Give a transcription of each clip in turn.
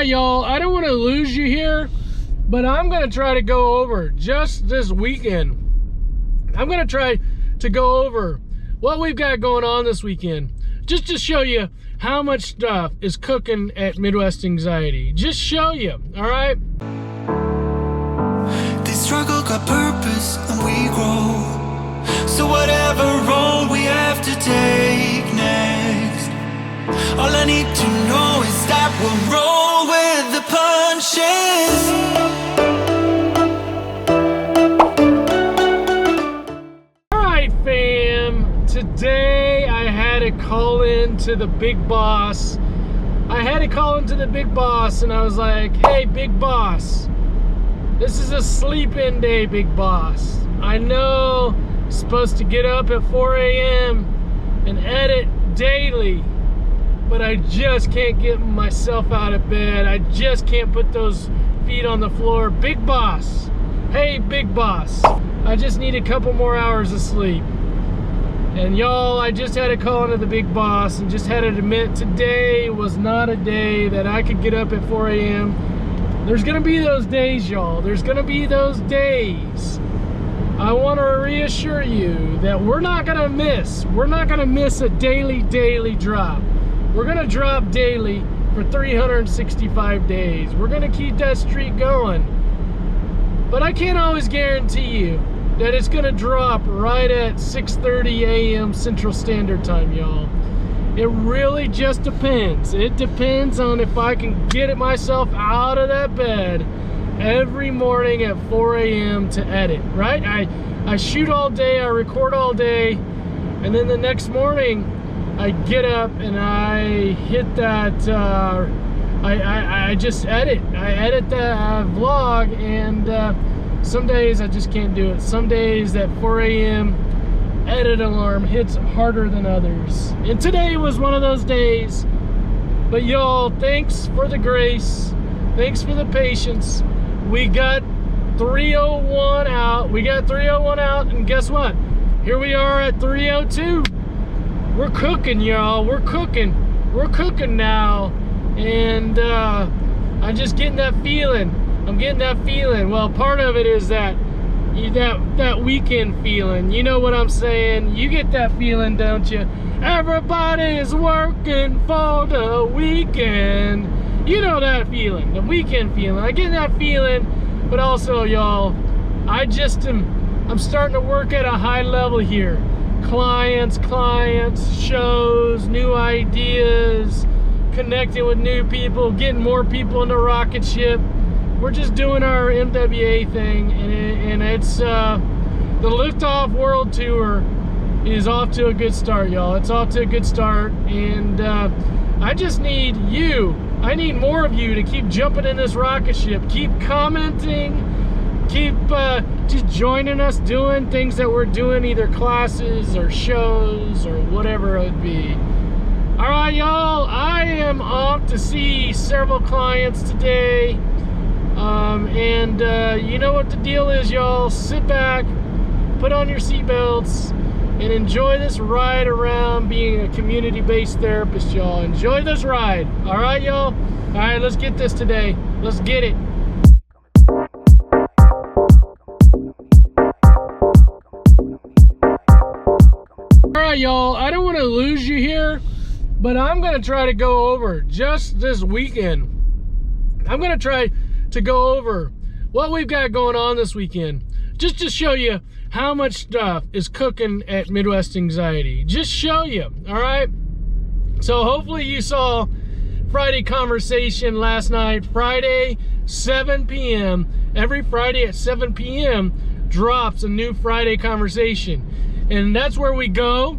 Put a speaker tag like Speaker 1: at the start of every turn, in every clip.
Speaker 1: right, y'all, I don't want to lose you here, but I'm going to try to go over just this weekend. I'm going to try to go over what we've got going on this weekend, just to show you how much stuff is cooking at Midwest Anxiety. Just show you, all right?
Speaker 2: This struggle got purpose and we grow. So whatever road we have to take next, all I need to know is that we'll roll with the punches.
Speaker 1: Alright fam, today I had to call in to the big boss. I had to call into the big boss and I was like, hey big boss, this is a sleep-in day, big boss. I know I'm supposed to get up at 4 a.m. and edit daily, but I just can't get myself out of bed. I just can't put those feet on the floor. Big boss, hey big boss, I just need a couple more hours of sleep. And y'all, I just had to call into the big boss and just had to admit today was not a day that I could get up at 4 a.m. There's gonna be those days, y'all. There's gonna be those days. I want to reassure you that we're not gonna miss a daily drop. We're gonna drop daily for 365 days. We're gonna keep that streak going. But I can't always guarantee you that it's gonna drop right at 6:30 a.m. Central Standard Time, y'all. It really just depends. It depends on if I can get myself out of that bed every morning at 4 a.m. to edit, right? I shoot all day, I record all day, and then the next morning I get up and I hit that, I just edit. I edit the vlog, and some days I just can't do it. Some days that 4 a.m. edit alarm hits harder than others. And today was one of those days. But y'all, thanks for the grace. Thanks for the patience. We got 301 out. We got 301 out, and guess what? Here we are at 302. We're cooking, y'all. We're cooking. We're cooking now. And I'm just getting that feeling. I'm getting that feeling. Well, part of it is that weekend feeling. You know what I'm saying? You get that feeling, don't you? Everybody's working for the weekend. You know that feeling, the weekend feeling. I get that feeling, but also, y'all, I'm starting to work at a high level here. Clients, shows, new ideas, connecting with new people, getting more people in the rocket ship. We're just doing our MWA thing, and it's the Liftoff World Tour is off to a good start, y'all. It's off to a good start, and I just need you. I need more of you to keep jumping in this rocket ship, keep commenting, keep just joining us doing things that we're doing, either classes or shows or whatever it would be. All right, y'all, I am off to see several clients today. You know what the deal is, y'all. Sit back, put on your seatbelts, and enjoy this ride around being a community-based therapist, y'all. Enjoy this ride. All right, y'all? All right, let's get this today. Let's get it. All right, y'all, I don't want to lose you here, but I'm going to try to go over just this weekend. I'm going to try to go over what we've got going on this weekend, just to show you how much stuff is cooking at Midwest Anxiety. Just show you, all right? So hopefully you saw Friday Conversation last night. Friday, 7 p.m. Every Friday at 7 p.m. drops a new Friday Conversation. And that's where we go.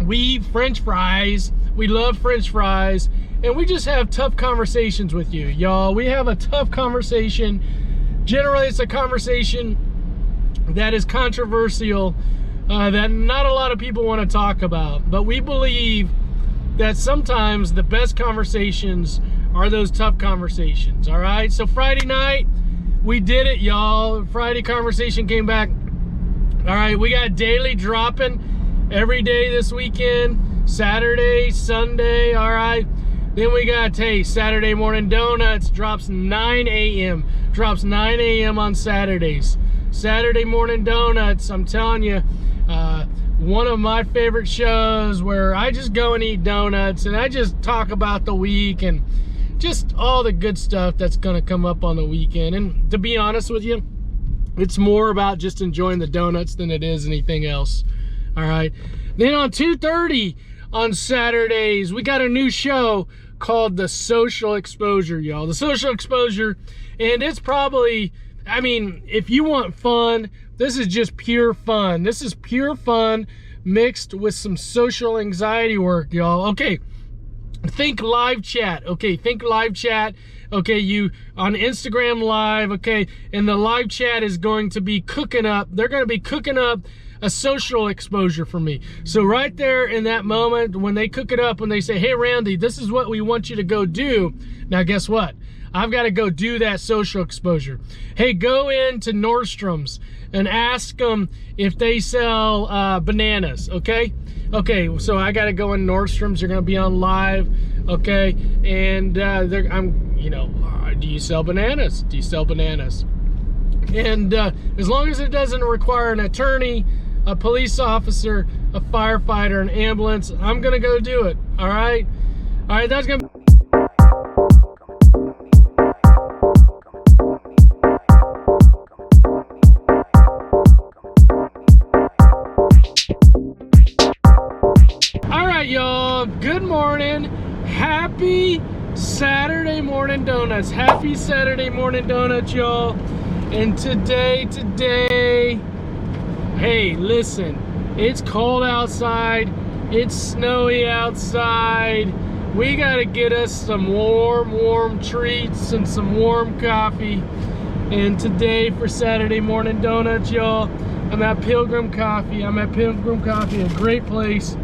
Speaker 1: We eat French fries. We love French fries. And we just have tough conversations with you, y'all. We have a tough conversation. Generally, it's a conversation that is controversial, that not a lot of people want to talk about. But we believe that sometimes the best conversations are those tough conversations, all right? So Friday night, we did it, y'all. Friday Conversation came back. All right, we got daily dropping every day this weekend. Saturday, Sunday, all right? Then we got, hey, Saturday Morning Donuts drops 9 a.m. Drops 9 a.m. on Saturdays. Saturday Morning Donuts, I'm telling you, one of my favorite shows where I just go and eat donuts and I just talk about the week and just all the good stuff that's gonna come up on the weekend. And to be honest with you, it's more about just enjoying the donuts than it is anything else. All right. Then on 2:30 on Saturdays, we got a new show called The Social Exposure, y'all. The Social Exposure, and it's probably, I mean, if you want fun, this is just pure fun. This is pure fun mixed with some social anxiety work, y'all. Okay, think live chat. Okay, think live chat. Okay, you on Instagram Live. Okay, and the live chat is going to be cooking up. They're going to be cooking up a social exposure for me. So right there in that moment when they cook it up, when they say, hey Randy, this is what we want you to go do. Now guess what? I've got to go do that social exposure. Hey, go into Nordstrom's and ask them if they sell bananas, okay? Okay, so I got to go in Nordstrom's. They're going to be on live, okay? And you know, do you sell bananas? Do you sell bananas? And as long as it doesn't require an attorney, a police officer, a firefighter, an ambulance, I'm going to go do it, all right? All right, that's going to... Y'all, good morning. Happy Saturday Morning Donuts. Happy Saturday Morning Donuts, y'all. And today, hey, listen, it's cold outside. It's snowy outside. We got to get us some warm treats and some warm coffee. And today for Saturday Morning Donuts, y'all, I'm at Pilgrim Coffee. A great place.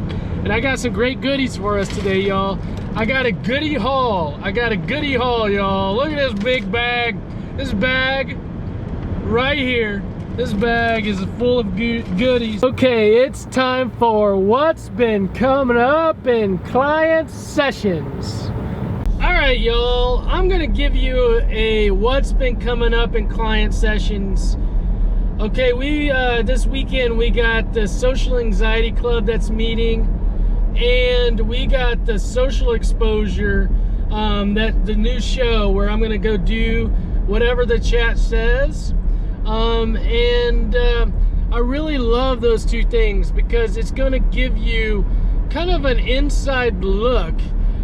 Speaker 1: And I got some great goodies for us today, y'all. I got a goodie haul, y'all. Look at this big bag. This bag right here. This bag is full of goodies. Okay, it's time for what's been coming up in client sessions. All right, y'all. I'm gonna give you a what's been coming up in client sessions. Okay, we this weekend we got the Social Anxiety Club that's meeting. And we got the Social Exposure, that the new show where I'm gonna go do whatever the chat says. I really love those two things because it's gonna give you kind of an inside look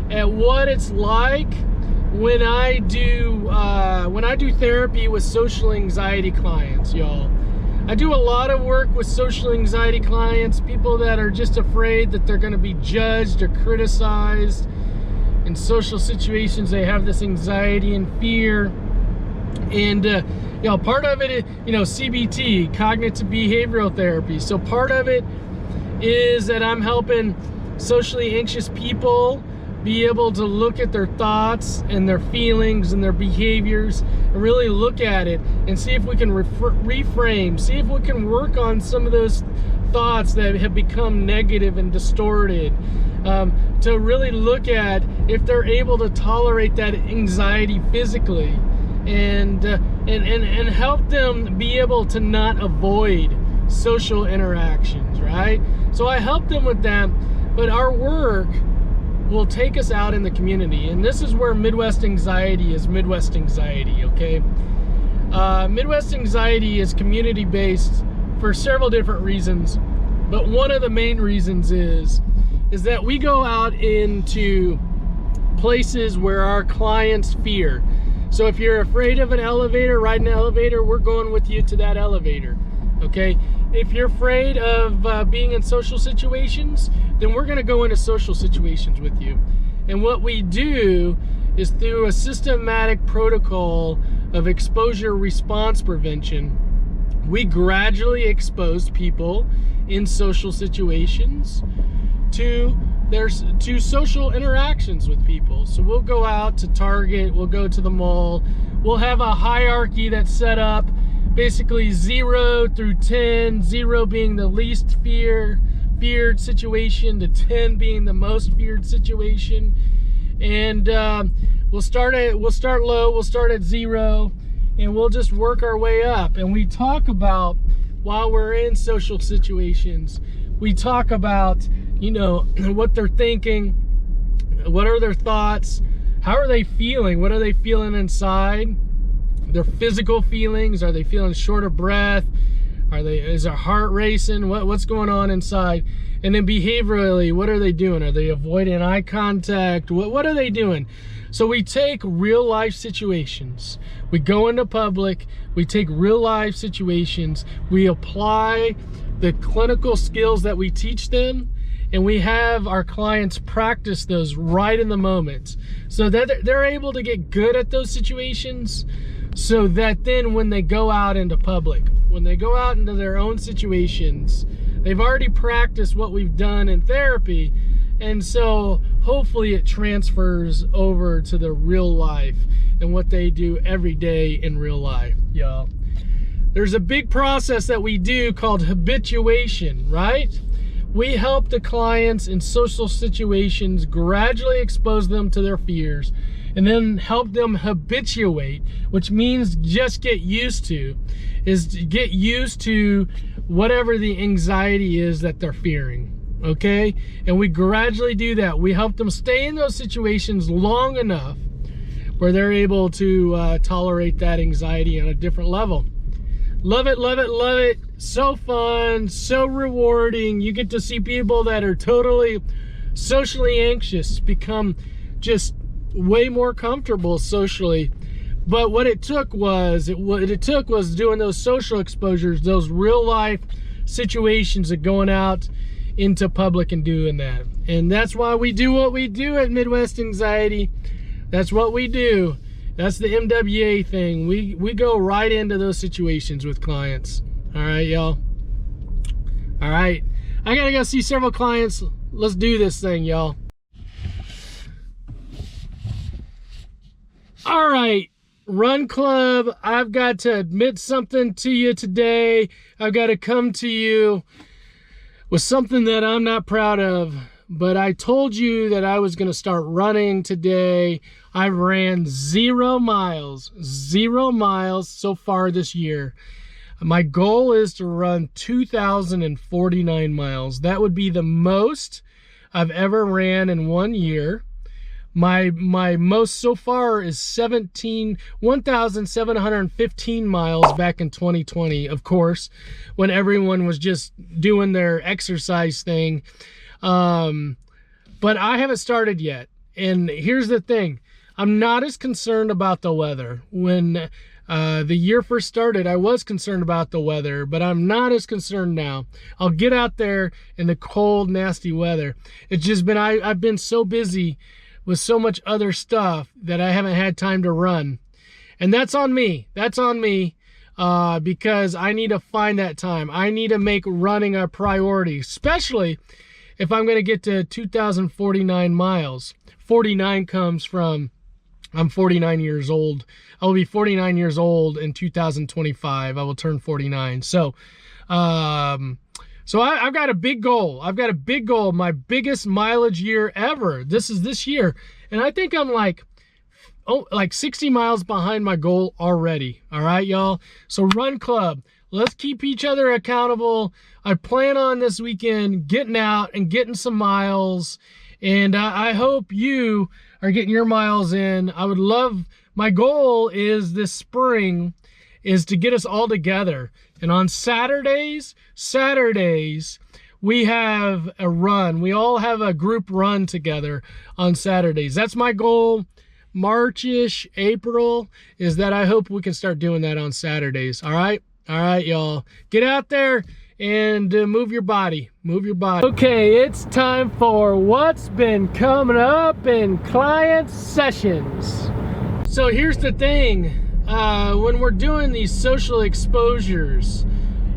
Speaker 1: at what it's like when I do therapy with social anxiety clients, y'all. I do a lot of work with social anxiety clients, people that are just afraid that they're going to be judged or criticized in social situations. They have this anxiety and fear. And, you know, part of it is, you know, CBT, cognitive behavioral therapy. So part of it is that I'm helping socially anxious people be able to look at their thoughts and their feelings and their behaviors and really look at it and see if we can reframe, see if we can work on some of those thoughts that have become negative and distorted, to really look at if they're able to tolerate that anxiety physically and help them be able to not avoid social interactions, right? So I help them with that, but our work will take us out in the community. And this is where Midwest Anxiety is Midwest Anxiety, okay? Midwest Anxiety is community-based for several different reasons, but one of the main reasons is that we go out into places where our clients fear. So if you're afraid of an elevator, ride an elevator, we're going with you to that elevator, okay? If you're afraid of being in social situations, then we're gonna go into social situations with you. And what we do is through a systematic protocol of exposure response prevention, we gradually expose people in social situations to social interactions with people. So we'll go out to Target, we'll go to the mall, we'll have a hierarchy that's set up, basically 0 through 10, 0 being the least feared situation to 10 being the most feared situation. And we'll start low, we'll start at 0, and we'll just work our way up. And we talk about, while we're in social situations, we talk about, you know, what they're thinking, what are their thoughts, how are they feeling, what are they feeling inside, their physical feelings, are they feeling short of breath, is their heart racing, what's going on inside. And then behaviorally, what are they doing? Are they avoiding eye contact? What are they doing? So we take real life situations, we go into public, we take real life situations, we apply the clinical skills that we teach them, and we have our clients practice those right in the moment, so that they're able to get good at those situations, so that then when they go out into public, when they go out into their own situations, they've already practiced what we've done in therapy. And so hopefully it transfers over to the real life and what they do every day in real life, y'all. There's a big process that we do called habituation, right? We help the clients in social situations gradually expose them to their fears, and then help them habituate, which means just get used to, is to get used to whatever the anxiety is that they're fearing, okay? And we gradually do that. We help them stay in those situations long enough where they're able to tolerate that anxiety on a different level. Love it, love it, love it. So fun, so rewarding. You get to see people that are totally socially anxious become just way more comfortable socially. But what it took was doing those social exposures, those real life situations of going out into public and doing that. And that's why we do what we do at Midwest Anxiety. That's what we do. That's the MWA thing. We go right into those situations with clients. All right, y'all. All right, I gotta go see several clients. Let's do this thing, y'all. All right, Run Club, I've got to admit something to you today. I've got to come to you with something that I'm not proud of, but I told you that I was going to start running today. I ran 0 miles so far this year. My goal is to run 2,049 miles. That would be the most I've ever ran in 1 year. My most so far is 1,715 miles back in 2020, of course, when everyone was just doing their exercise thing. But I haven't started yet. And here's the thing. I'm not as concerned about the weather. When the year first started, I was concerned about the weather, but I'm not as concerned now. I'll get out there in the cold, nasty weather. It's just been, I've been so busy with so much other stuff that I haven't had time to run. And that's on me. That's on me because I need to find that time. I need to make running a priority, especially if I'm going to get to 2,049 miles. 49 comes from, I'm 49 years old. I will be 49 years old in 2025. I will turn 49. So I've got a big goal. I've got a big goal, my biggest mileage year ever. This is this year. And I think I'm like 60 miles behind my goal already. All right, y'all. So Run Club, let's keep each other accountable. I plan on this weekend getting out and getting some miles. And I hope you are getting your miles in. I would love, my goal is this spring is to get us all together. And on Saturdays, we have a run. We all have a group run together on Saturdays. That's my goal. March-ish, April, is that I hope we can start doing that on Saturdays. All right? All right, y'all. Get out there and move your body. Move your body. Okay, it's time for what's been coming up in client sessions. So here's the thing. When we're doing these social exposures,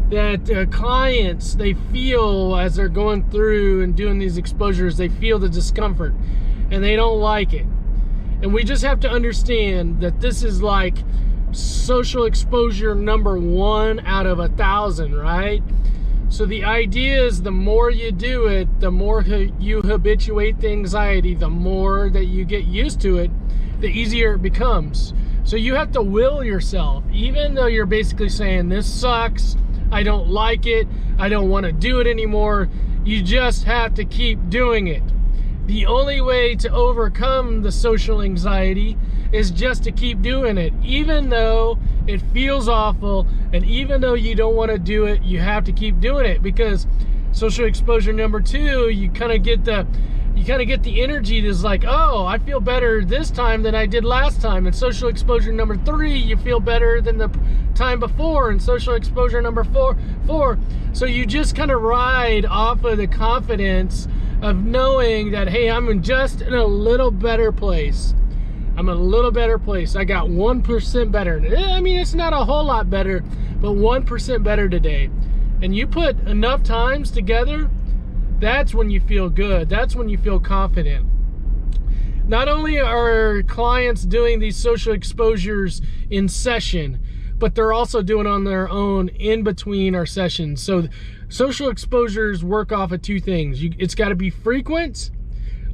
Speaker 1: that clients, they feel as they're going through and doing these exposures, they feel the discomfort and they don't like it. And we just have to understand that this is like social exposure number 1 out of 1,000, right? So the idea is the more you do it, the more you habituate the anxiety, the more that you get used to it, the easier it becomes. So you have to will yourself, even though you're basically saying, this sucks, I don't like it, I don't want to do it anymore. You just have to keep doing it. The only way to overcome the social anxiety is just to keep doing it. Even though it feels awful, and even though you don't want to do it, you have to keep doing it, because social exposure number 2, you kind of get the energy that's like, oh, I feel better this time than I did last time. And social exposure number 3, you feel better than the time before. And social exposure number 4. So you just kind of ride off of the confidence of knowing that, hey, I'm just in a little better place. I'm in a little better place. I got 1% better. I mean, it's not a whole lot better, but 1% better today. And you put enough times together, that's when you feel good. That's when you feel confident. Not only are clients doing these social exposures in session, but they're also doing on their own in between our sessions. So social exposures work off of 2 things. It's got to be frequent,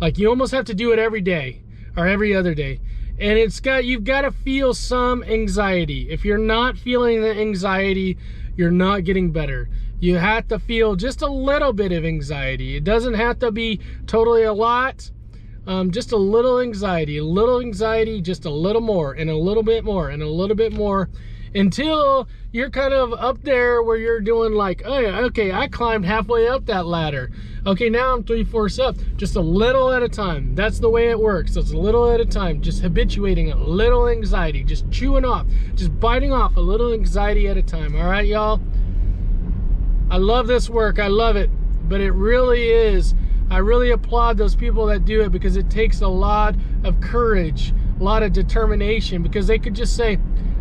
Speaker 1: like you almost have to do it every day or every other day. And you've got to feel some anxiety. If you're not feeling the anxiety, you're not getting better. You have to feel just a little bit of anxiety. It doesn't have to be totally a lot. Just a little anxiety, just a little more, and a little bit more, and a little bit more, until you're kind of up there where you're doing like, oh yeah, okay, I climbed halfway up that ladder. Okay, now I'm 3/4 up, just a little at a time. That's the way it works. It's a little at a time, just habituating a little anxiety, just chewing off, just biting off a little anxiety at a time. All right, y'all? I love this work. I love it, but it really is. I really applaud those people that do it, because it takes a lot of courage, a lot of determination, because they could just say,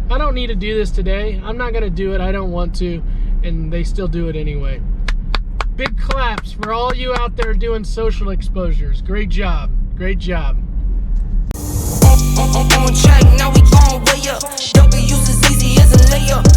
Speaker 1: I don't need to do this today. I'm not going to do it. I don't want to. And they still do it anyway. Big claps for all you out there doing social exposures. Great job. Great job.